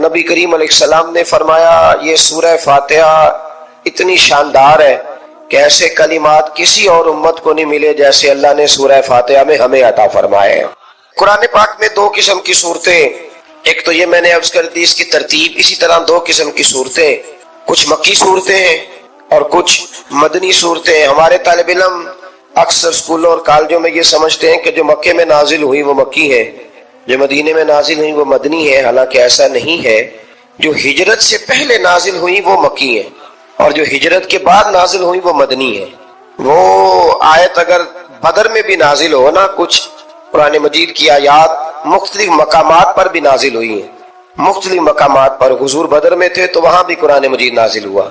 نبی کریم علیہ السلام نے فرمایا یہ سورہ فاتحہ اتنی شاندار ہے کہ ایسے کلمات کسی اور امت کو نہیں ملے جیسے اللہ نے سورہ فاتحہ میں ہمیں عطا فرمائے ہیں۔ قرآن پاک میں دو قسم کی صورتیں، ایک تو یہ میں نے عرض کر دی اس کی ترتیب، اسی طرح دو قسم کی صورتیں، کچھ مکی صورتیں ہیں اور کچھ مدنی صورتیں ہیں۔ ہمارے طالب علم اکثر اسکولوں اور کالجوں میں یہ سمجھتے ہیں کہ جو مکے میں نازل ہوئی وہ مکی ہے، جو مدینے میں نازل ہوئی وہ مدنی ہے، حالانکہ ایسا نہیں ہے۔ جو ہجرت سے پہلے نازل ہوئی وہ مکی ہے اور جو ہجرت کے بعد نازل ہوئی وہ مدنی ہے۔ وہ آیت اگر بدر میں بھی نازل ہو نا، کچھ قرآن مجید کی آیات مختلف مقامات پر بھی نازل ہوئی ہیں، مختلف مقامات پر۔ حضور بدر میں تھے تو وہاں بھی قرآن مجید نازل ہوا،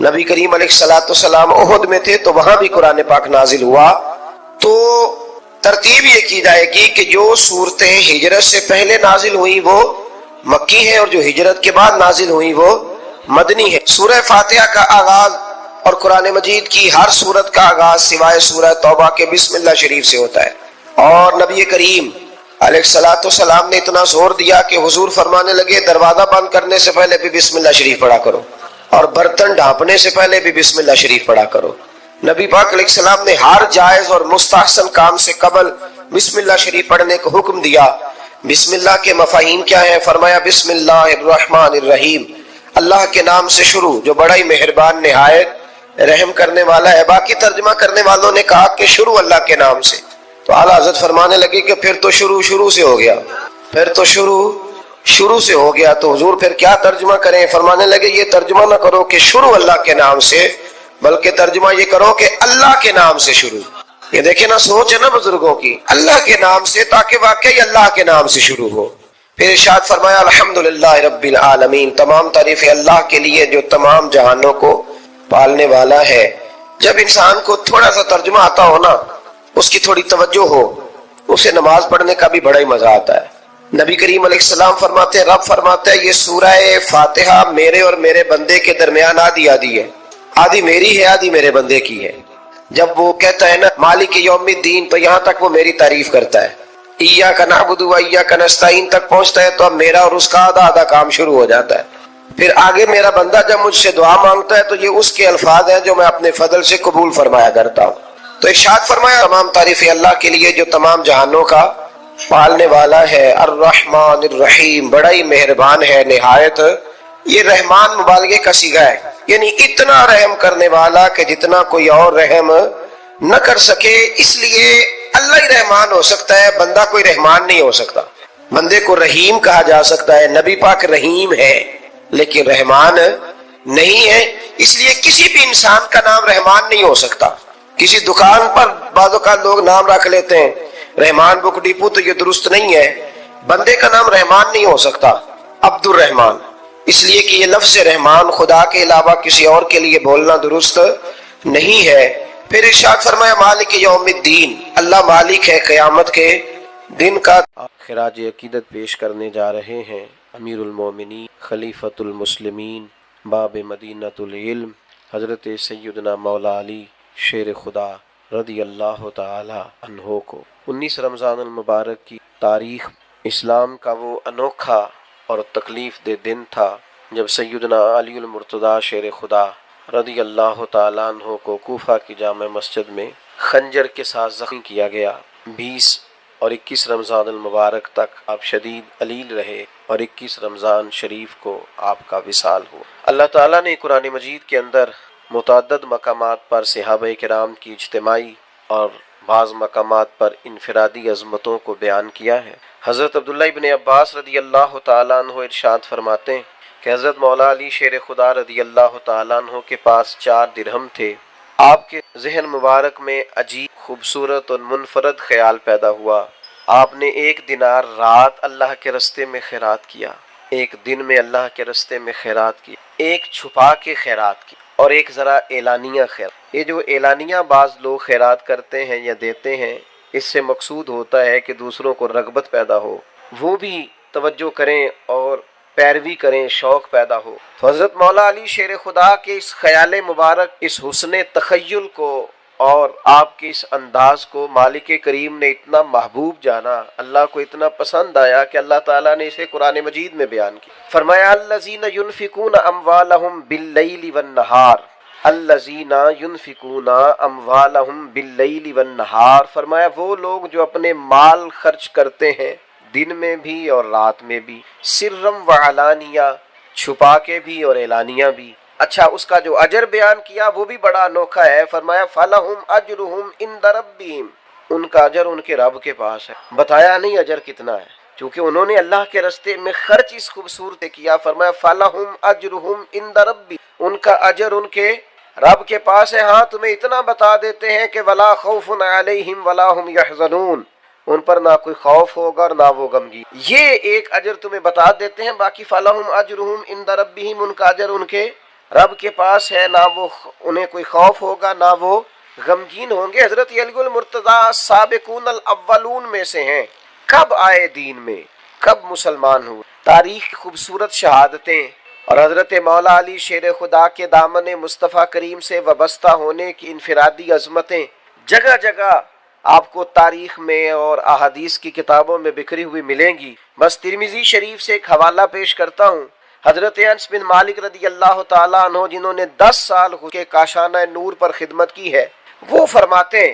نبی کریم علیہ الصلوۃ والسلام احد میں تھے تو وہاں بھی قرآن پاک نازل ہوا۔ تو ترتیب یہ کی جائے گی کہ جو صورتیں ہجرت سے پہلے نازل ہوئی وہ مکی ہیں اور جو ہجرت کے بعد نازل ہوئی وہ مدنی ہے۔ سورہ فاتحہ کا آغاز اور قرآن مجید کی ہر سورت کا آغاز سوائے سورہ توبہ کے بسم اللہ شریف سے ہوتا ہے، اور نبی کریم علیہ الصلوۃ والسلام نے اتنا زور دیا کہ حضور فرمانے لگے دروازہ بند کرنے سے پہلے بھی بسم اللہ شریف پڑھا کرو اور برتن ڈھانپنے سے پہلے بھی بسم اللہ شریف پڑھا کرو۔ نبی پاک علیہ السلام نے ہر جائز اور مستحسن کام سے قبل بسم اللہ شریف پڑھنے کو حکم دیا۔ بسم اللہ کے مفاہیم کیا ہیں؟ فرمایا بسم اللہ الرحمن الرحیم، اللہ کے نام سے شروع جو بڑا ہی مہربان نہایت رحم کرنے والا ہے۔ باقی ترجمہ کرنے والوں نے کہا کہ شروع اللہ کے نام سے، تو اعلیٰ حضرت فرمانے لگے کہ پھر تو شروع سے ہو گیا، پھر تو شروع سے ہو گیا، تو حضور پھر کیا ترجمہ کریں؟ فرمانے لگے یہ ترجمہ نہ کرو کہ شروع اللہ کے نام سے، بلکہ ترجمہ یہ کرو کہ اللہ کے نام سے شروع۔ یہ دیکھیں نا سوچ ہے نا بزرگوں کی، اللہ کے نام سے، تاکہ واقعی اللہ کے نام سے شروع ہو۔ پھر ارشاد فرمایا الحمدللہ رب العالمین، تمام تعریف اللہ کے لیے جو تمام جہانوں کو پالنے والا ہے۔ جب انسان کو تھوڑا سا ترجمہ آتا ہو نا، اس کی تھوڑی توجہ ہو، اسے نماز پڑھنے کا بھی بڑا ہی مزہ آتا ہے۔ نبی کریم علیہ السلام فرماتے ہیں، رب فرماتا ہے یہ سورہ فاتحہ میرے اور میرے بندے کے درمیان آدھی ہے، آدھی میری ہے آدھی میرے بندے کی ہے۔ جب وہ کہتا ہے نا مالک یوم الدین، تو یہاں تک وہ میری تعریف کرتا ہے، ایاک نعبد و ایاک نستعین تک پہنچتا ہے تو اب میرا اور اس کا آدھا کام شروع ہو جاتا ہے۔ پھر آگے میرا بندہ جب مجھ سے دعا مانگتا ہے تو یہ اس کے الفاظ ہیں جو میں اپنے فضل سے قبول فرمایا کرتا ہوں۔ تو ارشاد فرمایا تمام تعریف اللہ کے لیے جو تمام جہانوں کا پالنے والا ہے، الرحمن الرحیم، بڑا ہی مہربان ہے نہایت۔ یہ رحمان مبالغے کا صیغہ ہے، یعنی اتنا رحم کرنے والا کہ جتنا کوئی اور رحم نہ کر سکے، اس لیے اللہ ہی رحمان ہو سکتا ہے، بندہ کوئی رحمان نہیں ہو سکتا۔ بندے کو رحیم کہا جا سکتا ہے، نبی پاک رحیم ہے لیکن رحمان نہیں ہے، اس لیے کسی بھی انسان کا نام رحمان نہیں ہو سکتا۔ کسی دکان پر بعض اوقات لوگ نام رکھ لیتے ہیں رحمان بک ڈپو، تو یہ درست نہیں ہے۔ بندے کا نام رحمان نہیں ہو سکتا، عبد الرحمان، اس لیے کہ یہ لفظ رحمان خدا کے علاوہ کسی اور کے لیے بولنا درست نہیں ہے۔ پھر ارشاد فرمایا مالک یوم الدین، اللہ مالک ہے قیامت کے دن کا۔ خراج عقیدت پیش کرنے جا رہے ہیں امیر المومنین خلیفۃ المسلمین باب مدینۃ العلم حضرت سیدنا مولا علی شیر خدا رضی اللہ تعالی عنہ کو۔ 19 رمضان المبارک کی تاریخ اسلام کا وہ انوکھا اور تکلیف دہ دن تھا جب سیدنا علی المرتضیٰ شیر خدا رضی اللہ تعالیٰ عنہ کو کوفہ کی جامع مسجد میں خنجر کے ساتھ زخمی کیا گیا۔ 20 اور 21 رمضان المبارک تک آپ شدید علیل رہے اور 21 رمضان شریف کو آپ کا وصال ہوا۔ اللہ تعالیٰ نے قرآن مجید کے اندر متعدد مقامات پر صحابہ کرام کی اجتماعی اور بعض مقامات پر انفرادی عظمتوں کو بیان کیا ہے۔ حضرت عبداللہ ابن عباس رضی اللہ تعالیٰ عنہ ارشاد فرماتے ہیں کہ حضرت مولا علی شیر خدا رضی اللہ تعالیٰ عنہ کے پاس 4 درہم تھے۔ آپ کے ذہن مبارک میں عجیب خوبصورت اور منفرد خیال پیدا ہوا۔ آپ نے 1 دینار رات اللہ کے رستے میں خیرات کیا، 1 دن میں اللہ کے رستے میں خیرات کی، 1 چھپا کے خیرات کی اور 1 ذرا اعلانیہ خیر۔ یہ جو اعلانیہ بعض لوگ خیرات کرتے ہیں یا دیتے ہیں، اس سے مقصود ہوتا ہے کہ دوسروں کو رغبت پیدا ہو، وہ بھی توجہ کریں اور پیروی کریں، شوق پیدا ہو۔ تو حضرت مولا علی شیر خدا کے اس خیال مبارک، اس حسن تخیل کو اور آپ کے اس انداز کو مالک کریم نے اتنا محبوب جانا، اللہ کو اتنا پسند آیا کہ اللہ تعالیٰ نے اسے قرآن مجید میں بیان کیا۔ فرمایا الذین ینفقون اموالہم باللیل والنہار، الذین ینفقون اموالہم باللیل والنہار، فرمایا وہ لوگ جو اپنے مال خرچ کرتے ہیں دن میں بھی اور رات میں بھی، سرم وعلانیہ، چھپا کے بھی اور اعلانیہ بھی۔ اچھا، اس کا جو اجر بیان کیا وہ بھی بڑا انوکھا ہے، فرمایا فَلَهُمْ أَجْرُهُمْ عِنْدَ رَبِّهِمْ، ان کا اجر ان کے رب کے پاس ہے۔ بتایا نہیں اجر کتنا ہے، چونکہ انہوں نے اللہ کے راستے میں خرچ اس خوبصورت کیا، فرمایا فَلَهُمْ أَجْرُهُمْ عِنْدَ رَبِّهِمْ، ان کا اجر ان کے رب کے پاس ہے۔ ہاں تمہیں اتنا بتا دیتے ہیں کہ وَلَا خَوْفٌ عَلَيْهِمْ وَلَا هُمْ يَحْزَنُونَ، ان پر نہ کوئی خوف ہوگا اور نہ وہ غمگین۔ یہ ایک اجر تمہیں بتا دیتے ہیں، باقی فَلَهُمْ أَجْرُهُمْ عِنْدَ رَبِّهِمْ، ان کا اجر ان کے رب کے پاس ہے، نہ وہ انہیں کوئی خوف ہوگا نہ وہ غمگین ہوں گے۔ حضرت علی المرتضیٰ سابقون الاولون میں سے ہیں۔ کب آئے دین میں، کب مسلمان ہوئے، تاریخ کی خوبصورت شہادتیں اور حضرت مولا علی شیر خدا کے دامن مصطفیٰ کریم سے وابستہ ہونے کی انفرادی عظمتیں جگہ جگہ آپ کو تاریخ میں اور احادیث کی کتابوں میں بکھری ہوئی ملیں گی۔ بس ترمذی شریف سے ایک حوالہ پیش کرتا ہوں۔ حضرت انس بن مالک رضی اللہ تعالیٰ عنہ، جنہوں نے 10 سال کے کاشانہ نور پر خدمت کی ہے، وہ فرماتے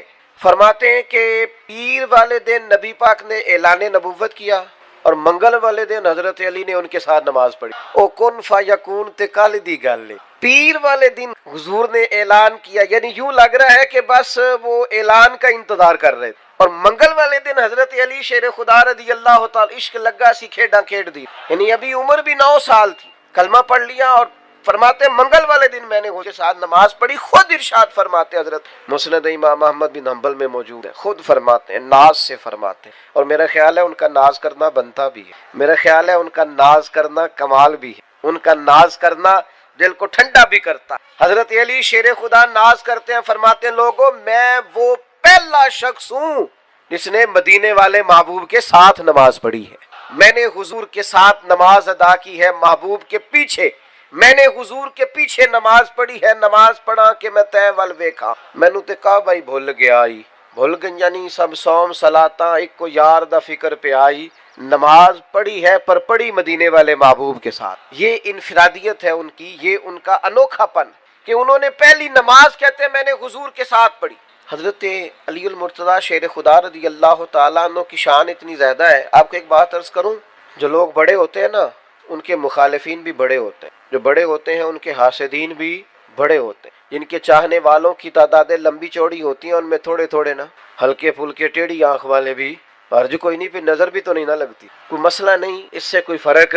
ہیں کہ پیر والے دن نبی پاک نے اعلان نبوت کیا اور منگل والے دن حضرت علی نے ان کے ساتھ نماز پڑھی۔ او کن فیکون تے کال دی گل، پیر والے دن حضور نے اعلان کیا، یعنی یوں لگ رہا ہے کہ بس وہ اعلان کا انتظار کر رہے تھے، اور منگل والے دن حضرت علی شیر خدا رضی اللہ تعالی عشق لگا سی کھیڈاں کھیڈ دی، یعنی ابھی عمر بھی 9 سال تھی، کلمہ پڑھ لیا، اور فرماتے منگل والے دن میں نے اس کے ساتھ نماز پڑھی۔ خود ارشاد فرماتے، حضرت مسند امام احمد بن حنبل میں موجود ہے، خود فرماتے ہیں، ناز سے فرماتے ہیں، اور میرا خیال ہے ان کا ناز کرنا بنتا بھی ہے، میرا خیال ہے ان کا ناز کرنا کمال بھی ہے، ان کا ناز کرنا دل کو ٹھنڈا بھی کرتا۔ حضرت علی شیر خدا ناز کرتے ہیں، فرماتے ہیں لوگوں میں وہ پہلا شخص ہوں جس نے مدینے والے محبوب کے ساتھ نماز پڑھی ہے، میں نے حضور کے ساتھ نماز ادا کی ہے، محبوب کے پیچھے میں نے حضور کے پیچھے نماز پڑھی ہے، نماز پڑھا کہ میں تے ول ویکھاں، مینوں تے کعبہ ہی بھول گیا آئی، بھول گئی یعنی سب صوم صلاتاں ایک کو یار دا فکر پہ آئی، نماز پڑھی ہے پر پڑھی مدینے والے محبوب کے ساتھ۔ یہ انفرادیت ہے ان کی، یہ ان کا انوکھا پن کہ انہوں نے پہلی نماز کہتے ہیں میں نے حضور کے ساتھ پڑھی۔ حضرت علی المرتضیٰ شیر خدا رضی اللہ تعالیٰ عنہ کی شان اتنی زیادہ ہے، آپ کو ایک بات عرض کروں، جو لوگ بڑے ہوتے ہیں نا ان کے مخالفین بھی بڑے ہوتے ہیں، جو بڑے ہوتے ہیں ان کے حاسدین بھی بڑے ہوتے ہیں، جن کے چاہنے والوں کی تعدادیں لمبی چوڑی ہوتی ہیں، ان میں تھوڑے تھوڑے نا ہلکے پھلکے ٹیڑھی آنکھ والے بھی، حرج کوئی نہیں، پھر نظر بھی تو نہیں نہ لگتی، کوئی مسئلہ نہیں، اس سے کوئی فرق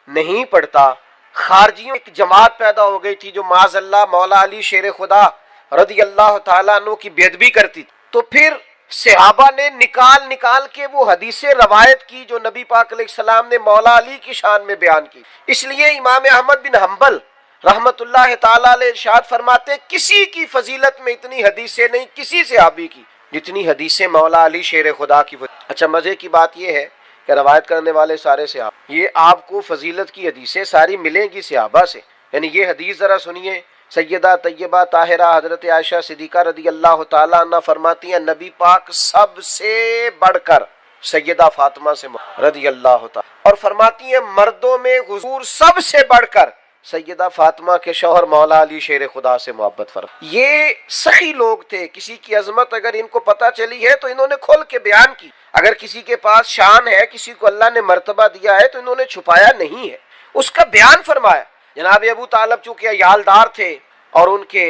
نہیں پڑتا۔ خارجیوں ایک جماعت پیدا ہو گئی تھی جو معاذ اللہ مولا علی شیر خدا رضی اللہ تعالیٰ عنہ کی بے ادبی کرتی تھی، تو پھر صحابہ نے نکال کے وہ حدیث روایت کی جو نبی پاک علیہ السلام نے مولا علی کی شان میں بیان کی۔ اس لیے امام احمد بن حنبل رحمت اللہ تعالیٰ علیہ ارشاد فرماتے کسی کی فضیلت میں اتنی حدیثیں نہیں کسی صحابی کی جتنی حدیثیں مولا علی شیر خدا کی۔ اچھا مزے کی بات یہ ہے کہ روایت کرنے والے سارے صحابہ، یہ آپ کو فضیلت کی حدیثیں ساری ملیں گی صحابہ سے، یعنی یہ حدیث ذرا سنیے، سیدہ طیبہ طاہرہ حضرت عائشہ صدیقہ رضی اللہ تعالیٰ عنہ فرماتی ہیں نبی پاک سب سے بڑھ کر سیدہ فاطمہ سے رضی اللہ تعالیٰ، اور فرماتی ہیں مردوں میں حضور سب سے بڑھ کر سیدہ فاطمہ کے شوہر مولا علی شیر خدا سے محبت فرما۔ یہ سخی لوگ تھے، کسی کی عظمت اگر ان کو پتہ چلی ہے تو انہوں نے کھول کے بیان کی، اگر کسی کے پاس شان ہے، کسی کو اللہ نے مرتبہ دیا ہے تو انہوں نے چھپایا نہیں ہے، اس کا بیان فرمایا۔ جناب ابو طالب چونکہ عیالدار تھے اور ان کے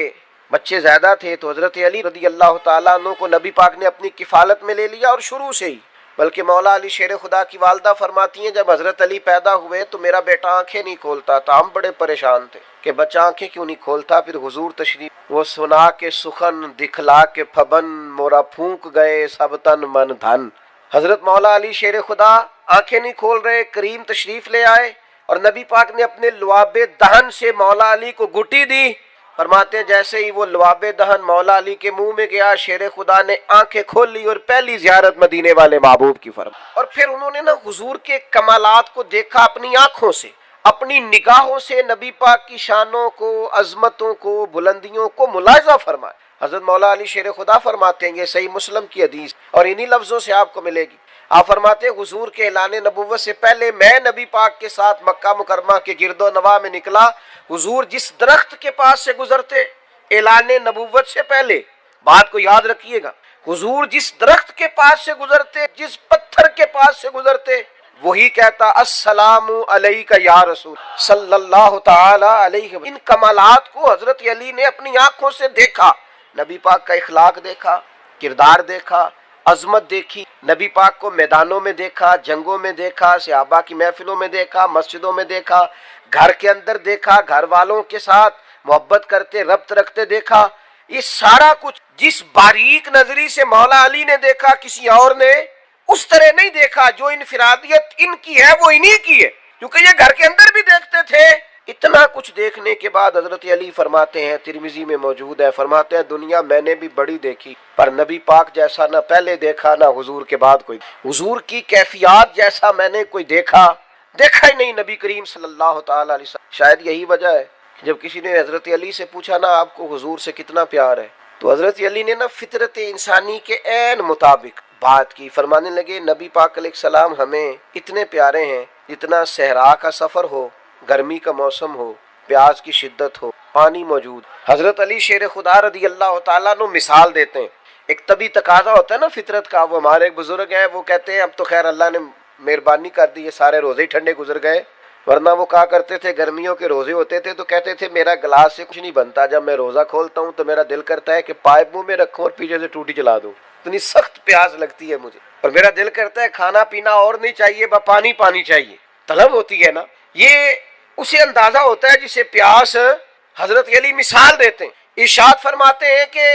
بچے زیادہ تھے تو حضرت علی رضی اللہ تعالیٰ عنہ کو نبی پاک نے اپنی کفالت میں لے لیا، اور شروع سے ہی، بلکہ مولا علی شیر خدا کی والدہ فرماتی ہیں جب حضرت علی پیدا ہوئے تو میرا بیٹا آنکھیں نہیں کھولتا تھا، ہم بڑے پریشان تھے کہ بچہ آنکھیں کیوں نہیں کھولتا، پھر حضور تشریف وہ سنا کے سخن دکھلا کے پھبن مورا پھونک گئے سب تن من دھن، حضرت مولا علی شیر خدا آنکھیں نہیں کھول رہے، کریم تشریف لے آئے اور نبی پاک نے اپنے لعاب دہن سے مولا علی کو گھٹی دی، فرماتے ہیں جیسے ہی وہ لعاب دہن مولا علی کے منہ میں گیا شیر خدا نے آنکھیں کھول لی اور پہلی زیارت مدینے والے محبوب کی فرما، اور پھر انہوں نے نا حضور کے کمالات کو دیکھا اپنی آنکھوں سے، اپنی نگاہوں سے نبی پاک کی شانوں کو، عظمتوں کو، بلندیوں کو ملاحظہ فرمایا۔ حضرت مولا علی شیر خدا فرماتے ہیں، یہ صحیح مسلم کی حدیث اور انہی لفظوں سے آپ کو ملے گی، آپ فرماتے ہیں حضور کے اعلان نبوت سے پہلے میں نبی پاک کے ساتھ مکہ مکرمہ کے گرد و نواح میں نکلا، حضور جس درخت کے پاس سے گزرتے اعلان نبوت سے پہلے، بات کو یاد رکھیے گا، حضور جس درخت کے پاس سے گزرتے، جس پتھر کے پاس سے گزرتے، وہی کہتا السلام علیکہ یا رسول صلی اللہ تعالی علیہ وسلم۔ ان کمالات کو حضرت علی نے اپنی آنکھوں سے دیکھا، نبی پاک کا اخلاق دیکھا، کردار دیکھا، عظمت دیکھی، نبی پاک کو میدانوں میں دیکھا، جنگوں میں دیکھا، صحابہ کی محفلوں میں دیکھا، مسجدوں میں دیکھا، گھر کے اندر دیکھا، گھر والوں کے ساتھ محبت کرتے ربط رکھتے دیکھا۔ یہ سارا کچھ جس باریک نظری سے مولا علی نے دیکھا، کسی اور نے اس طرح نہیں دیکھا۔ جو انفرادیت ان کی ہے وہ انہی کی ہے، کیونکہ یہ گھر کے اندر بھی دیکھتے تھے۔ اتنا کچھ دیکھنے کے بعد حضرت علی فرماتے ہیں، ترمذی میں موجود ہے، فرماتے ہیں دنیا میں نے بھی بڑی دیکھی، پر نبی پاک جیسا نہ پہلے دیکھا نہ حضور کے بعد کوئی، حضور کی کیفیات جیسا میں نے کوئی دیکھا ہی نہیں نبی کریم صلی اللہ تعالی علیہ وسلم۔ شاید یہی وجہ ہے کہ جب کسی نے حضرت علی سے پوچھا نا آپ کو حضور سے کتنا پیار ہے، تو حضرت علی نے نا فطرت انسانی کے عین مطابق بات کی، فرمانے لگے نبی پاک علیہ السلام ہمیں اتنے پیارے ہیں جتنا صحرا کا سفر ہو، گرمی کا موسم ہو، پیاس کی شدت ہو، پانی موجود۔ حضرت علی شیر خدا رضی اللہ تعالیٰ عنہ مثال دیتے ہیں، ایک طبی تقاضا ہوتا ہے نا فطرت کا۔ وہ ہمارے ایک بزرگ ہیں، وہ کہتے ہیں اب تو خیر اللہ نے مہربانی کر دی، یہ سارے روزے ٹھنڈے گزر گئے، ورنہ وہ کہا کرتے تھے گرمیوں کے روزے ہوتے تھے تو کہتے تھے میرا گلاس سے کچھ نہیں بنتا، جب میں روزہ کھولتا ہوں تو میرا دل کرتا ہے کہ پائپ منہ میں رکھوں اور پیچھے سے ٹوٹی چلا دوں، اتنی سخت پیاس لگتی ہے مجھے، اور میرا دل کرتا ہے کھانا پینا اور نہیں چاہیے، بس پانی پانی چاہیے، طلب ہوتی ہے نا۔ یہ اسے اندازہ ہوتا ہے جسے پیاس۔ حضرت علی مثال دیتے ہیں، ارشاد فرماتے ہیں کہ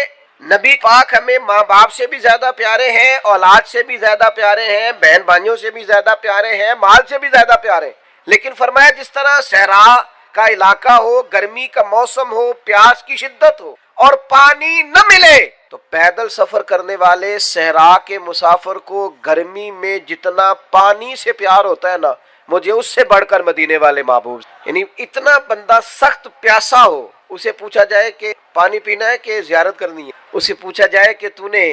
نبی پاک ہمیں ماں باپ سے بھی زیادہ پیارے ہیں، اولاد سے بھی زیادہ پیارے ہیں، بہن بھائیوں سے بھی زیادہ پیارے ہیں، مال سے بھی زیادہ پیارے ہیں، لیکن فرمایا جس طرح صحرا کا علاقہ ہو، گرمی کا موسم ہو، پیاس کی شدت ہو اور پانی نہ ملے، تو پیدل سفر کرنے والے صحرا کے مسافر کو گرمی میں جتنا پانی سے پیار ہوتا ہے نا، مجھے اس سے بڑھ کر مدینے والے محبوب، یعنی اتنا بندہ سخت پیاسا ہو، اسے پوچھا جائے کہ پانی پینا ہے کہ زیارت کرنی ہے، اسے پوچھا جائے کہ تو نے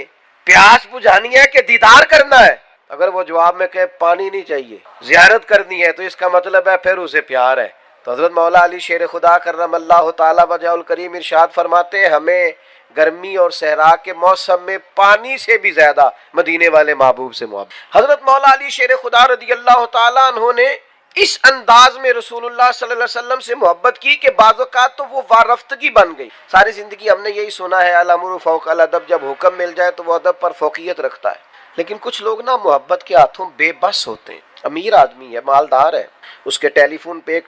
پیاس بجھانی ہے کہ دیدار کرنا ہے، اگر وہ جواب میں کہے پانی نہیں چاہیے زیارت کرنی ہے، تو اس کا مطلب ہے پھر اسے پیار ہے۔ تو حضرت مولا علی شیر خدا کرم اللہ تعالی وجہ الکریم ارشاد فرماتے ہیں ہمیں گرمی اور صحرا کے موسم میں پانی سے بھی زیادہ مدینے والے محبوب سے محبت۔ حضرت مولا علی شیر خدا رضی اللہ تعالیٰ عنہ نے اس انداز میں رسول اللہ صلی اللہ علیہ وسلم سے محبت کی کہ بعض اوقات تو وہ وارفتگی بن گئی۔ ساری زندگی ہم نے یہی سنا ہے الامر فوق الادب، جب حکم مل جائے تو وہ ادب پر فوقیت رکھتا ہے، لیکن کچھ لوگ نا محبت کے ہاتھوں بے بس ہوتے ہیں۔ امیر آدمی ہے، مالدار ہے، اس کے ایک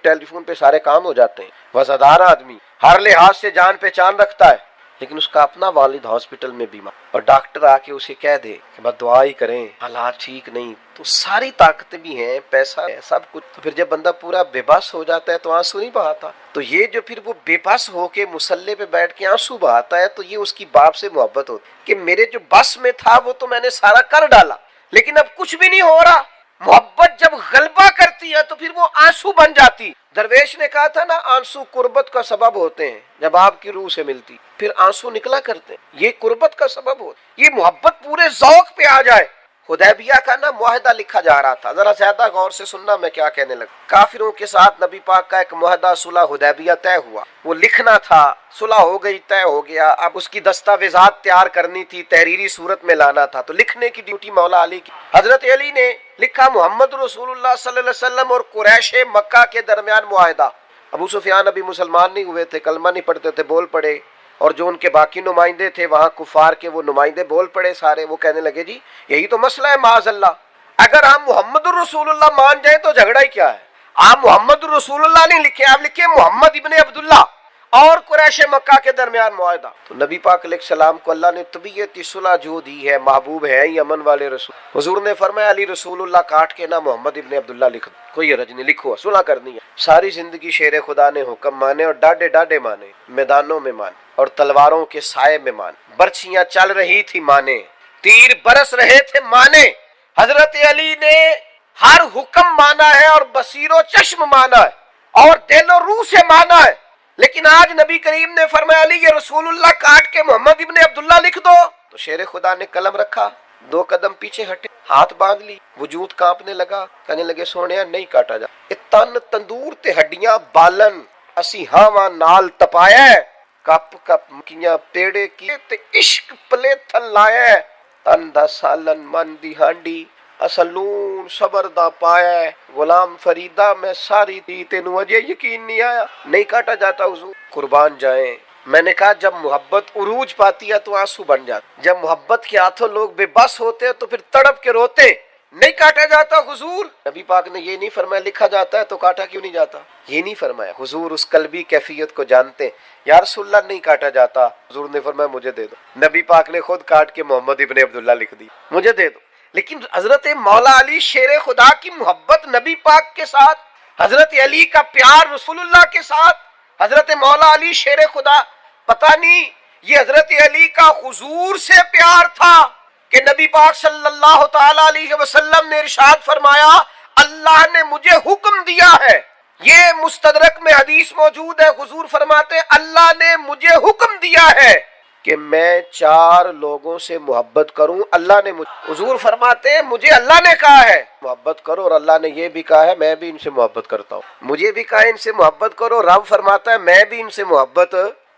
ٹیلی فون پہ سارے کام ہو جاتے ہیں، وزادار آدمی، ہر لحاظ سے جان پہچان رکھتا ہے، لیکن اس کا اپنا والد ہاسپٹل میں بیمار اور ڈاکٹر آ کے اسے کہہ دے کہ بس دعا ہی کریں، حالات ٹھیک نہیں، تو ساری طاقتیں بھی ہیں، پیسہ ہے، سب کچھ، تو پھر جب بندہ پورا بے بس ہو جاتا ہے تو آنسو نہیں بہاتا۔ تو یہ جو پھر وہ بے بس ہو کے مصلے پہ بیٹھ کے آنسو بہاتا ہے، تو یہ اس کی باپ سے محبت ہوتی کہ میرے جو بس میں تھا وہ تو میں نے سارا کر ڈالا، لیکن اب کچھ بھی نہیں ہو رہا۔ محبت جب غلبہ کرتی ہے تو پھر وہ آنسو بن جاتی۔ درویش نے کہا تھا نا آنسو قربت کا سبب ہوتے ہیں، جب آپ کی روح سے ملتی پھر آنسو نکلا کرتے ہیں، یہ قربت کا سبب ہوتا ہے۔ یہ محبت پورے ذوق پہ آ جائے۔ حدیبیہ کا نا معاہدہ لکھا جا رہا تھا، ذرا زیادہ غور سے سننا میں کیا کہنے لگا۔ کافروں کے ساتھ نبی پاک کا ایک معاہدہ صلح حدیبیہ طے ہوا، وہ لکھنا تھا، صلح ہو گئی، طے ہو گیا، اب اس کی دستاویزات تیار کرنی تھی، تحریری صورت میں لانا تھا، تو لکھنے کی ڈیوٹی مولا علی کی۔ حضرت علی نے لکھا محمد رسول اللہ صلی اللہ علیہ وسلم اور قریش مکہ کے درمیان معاہدہ۔ ابو سفیان ابھی مسلمان نہیں ہوئے تھے، کلمہ نہیں پڑھتے تھے، بول پڑے، اور جو ان کے باقی نمائندے تھے وہاں کفار کے، وہ نمائندے بول پڑے سارے، وہ کہنے لگے جی یہی تو مسئلہ ہے معاذ اللہ، اگر ہم محمد الرسول اللہ مان جائیں تو جھگڑا ہی کیا ہے، آپ محمد الرسول اللہ نہیں لکھے، آپ لکھے محمد ابن عبداللہ اور قریش مکہ کے درمیان معاہدہ۔ تو نبی پاک علیہ السلام کو اللہ نے طبیعت صلح جو دی ہے، محبوب ہے ہی امن والے رسول، حضور نے فرمایا علی رسول اللہ کاٹ کے نہ محمد ابن عبداللہ لکھ دو، کوئی حرج نہیں، لکھو، صلح کرنی ہے۔ ساری زندگی شیر خدا نے حکم مانے اور ڈاڈے ڈاڈے مانے، میدانوں میں مانے اور تلواروں کے سائے میں مانے، برچیاں چل رہی تھی مانے، تیر برس رہے تھے مانے۔ حضرت علی نے ہر حکم مانا ہے اور بصیر و چشم مانا ہے اور دل و روح سے مانا ہے۔ لیکن آج نبی کریم نے فرمایا علی یہ رسول اللہ کاٹ کے محمد ابن عبداللہ لکھ دو، تو شیر خدا نے قلم رکھا، 2 قدم پیچھے ہٹے، ہاتھ باندھ لی، وجود کانپنے لگا، کہنے لگے سونے نہیں کاٹا جا، تن تندور تے ہڈیاں بالن اسی ہاواں نال تپایا ہے، کپ کپ مکیاں پیڑے کیے تے عشق پلے تھل لایا ہے، تن دا سالن من دی ہانڈی اسلون صبر دا پایا ہے، غلام فریدہ میں ساری تھی تینوں اجے یقین نہیں آیا، نہیں کاٹا جاتا حضور، قربان جائیں۔ میں نے کہا جب محبت عروج پاتی ہے تو آنسو بن جاتا، جب محبت کے ہاتھوں لوگ بے بس ہوتے ہیں تو پھر تڑپ کے روتے، نہیں کاٹا جاتا حضور۔ نبی پاک نے یہ نہیں فرمایا لکھا جاتا ہے تو کاٹا کیوں نہیں جاتا، یہ نہیں فرمایا، حضور اس قلبی کیفیت کو جانتے ہیں۔ یا رسول اللہ نہیں کاٹا جاتا، حضور نے فرمایا مجھے دے دو، نبی پاک نے خود کاٹ کے محمد ابن عبداللہ لکھ دی، مجھے دے دو۔ لیکن حضرت مولا علی شیر خدا کی محبت نبی پاک کے ساتھ، حضرت علی کا پیار رسول اللہ کے ساتھ، حضرت مولا علی شیر خدا، پتہ نہیں یہ حضرت علی کا حضور سے پیار تھا کہ نبی پاک صلی اللہ تعالی علیہ وسلم نے ارشاد فرمایا اللہ نے مجھے حکم دیا ہے، یہ مستدرک میں حدیث موجود ہے، حضور فرماتے ہیں اللہ نے مجھے حکم دیا ہے کہ میں 4 لوگوں سے محبت کروں، اللہ نے حضور فرماتے ہیں مجھے اللہ نے کہا ہے محبت کرو، اور اللہ نے یہ بھی کہا ہے میں بھی ان سے محبت کرتا ہوں، مجھے بھی کہا ہے ان سے محبت کرو، رب فرماتا ہے میں بھی ان سے محبت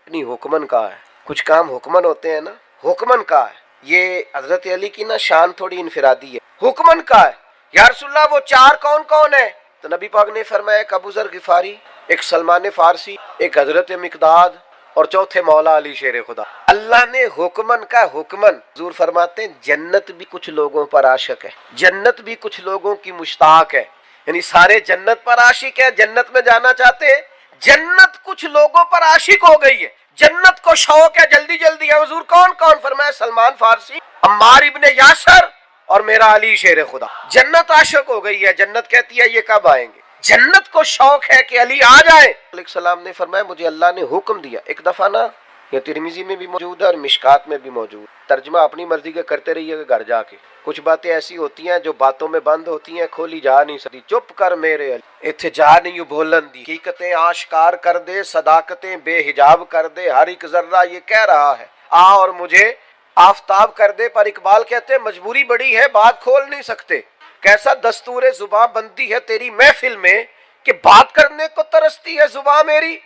نہیں، حکمن کہا ہے، کچھ کام حکمن ہوتے ہیں نا، حکمن کہا ہے، یہ حضرت علی کی نا شان تھوڑی انفرادی ہے، حکمن کہا ہے۔ یا رسول اللہ وہ 4 کون کون ہیں؟ تو نبی پاک نے فرمایا ایک ابو ذر غفاری، ایک سلمان فارسی، ایک حضرت مقداد، اور چوتھے مولا علی شیر خدا۔ اللہ نے حکمن کا حکمن، حضور فرماتے ہیں جنت بھی کچھ لوگوں پر عاشق ہے، جنت بھی کچھ لوگوں کی مشتاق ہے، یعنی سارے جنت پر عاشق ہے، جنت میں جانا چاہتے ہیں، جنت کچھ لوگوں پر عاشق ہو گئی ہے، جنت کو شوق ہے جلدی جلدی ہے۔ حضور کون کون؟ فرمایا سلمان فارسی، عمار ابن یاسر اور میرا علی شیر خدا، جنت عاشق ہو گئی ہے، جنت کہتی ہے یہ کب آئیں گے، جنت کو شوق ہے کہ علی آ جائے۔ علیہ السلام نے فرمایا مجھے اللہ نے حکم دیا، ایک دفعہ نا یہ ترمذی میں بھی موجود ہے اور مشکات میں بھی موجود، ترجمہ اپنی مرضی کا کرتے رہیے گا گھر جا کے، کچھ باتیں ایسی ہوتی ہیں جو باتوں میں بند ہوتی ہیں، کھولی جا نہیں سکتی، چپ کر میرے علی ایتھے جا نہیں بولن دی، حقیقتیں آشکار کر دے، صداقتیں بے حجاب کر دے، ہر ایک ذرہ یہ کہہ رہا ہے آ اور مجھے آفتاب کر دے، پر اقبال کہتے ہیں مجبوری بڑی ہے بات کھول نہیں سکتے، کیسا دستور زباں بندی ہے تیری محفل میں کہ بات کرنے کو ترستی ہے زباں میری۔